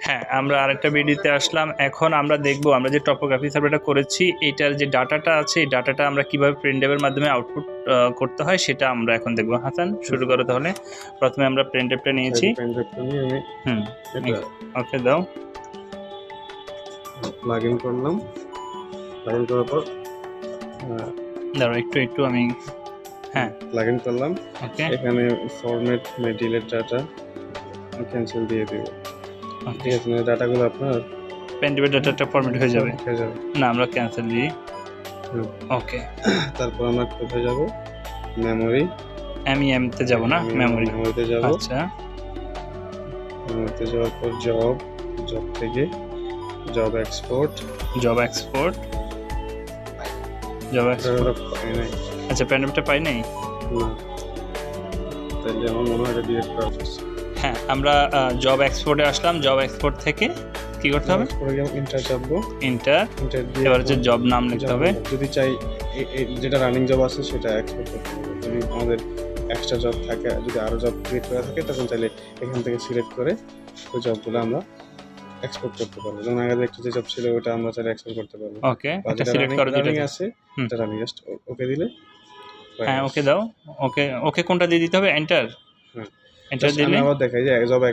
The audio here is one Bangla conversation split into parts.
হ্যাঁ, আমরা আরেকটা ভিডিওতে আসলাম। এখন আমরা দেখব আমরা যে টপোগ্রাফি সার্ভেটা করেছি এটার যে ডাটাটা আছে এই ডাটাটা আমরা কিভাবে প্রিন্টএভের মাধ্যমে আউটপুট করতে হয় সেটা আমরা এখন দেখব। হাসান শুরু করো তাহলে। প্রথমে আমরা প্রিন্টএভটা নিয়েছি। প্রিন্টএভটা নিয়ে আমি ওকে দাও। লগইন করলাম। লগইন করার পর দাঁড়াও একটু আমি লগইন করলাম। ওকে এখানে ফরম্যাট মাই ডিলিট ডাটা ক্যান্সেল দিয়ে দেব। ঠিক আছে, ডাটাগুলো আপনার প্রিন্টএভের ডাটাটা ফরম্যাট হয়ে যাবে। না আমরা ক্যান্সেল দিই। ওকে, তারপর আমরা কোথায় যাব? মেমোরি। তে যাব না, মেমোরিতে যাব। আচ্ছা, মেমোরিতে যাওয়ার পর জব থেকে জব এক্সপোর্ট আচ্ছা প্রিন্টএভটা পাই নাই। না, তাহলে আমার মনে হয় এটা ডিলিট করা উচিত। হ্যাঁ, আমরা জব এক্সপোর্টে আসলাম। জব এক্সপোর্ট থেকে কি করতে হবে? ইন্টার চাপবো। ইন্টার দিয়ে এবার হচ্ছে জব নাম লিখতে হবে। যদি চাই যেটা রানিং জব আছে সেটা এক্সপোর্ট করতে হবে। যদি আমাদের এক্সট্রা জব থাকে, যদি আরো জব ক্রিয়েট করা থাকে তখন চাইলে এখান থেকে সিলেক্ট করে ওই জবগুলো আমরা এক্সপোর্ট করতে পারবো। যেমন আগে একটা যে জব ছিল ওটা আমরা চাইলে এক্সপোর্ট করতে পারবো। ওকে, এটা সিলেক্ট করে রানিং আছে এটা রানিং, জাস্ট ওকে দিলে। হ্যাঁ, ওকে দাও। ওকে কোনটা দিয়ে দিতে হবে? এন্টার। এন্টার দিলে আবার দেখাই যে জব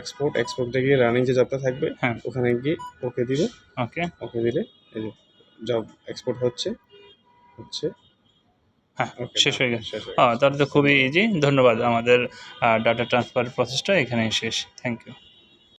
এক্সপোর্টে গিয়ে রানিং যে জবটা থাকবে ওখানে গিয়ে ওকে দিবে। ওকে দিলে এই যে জব এক্সপোর্ট হচ্ছে। হ্যাঁ, শেষ হয়ে গেছে। তাহলে তো খুবই ইজি। ধন্যবাদ। আমাদের ডাটা ট্রান্সফার প্রসেসটা এখানেই শেষ। Thank you.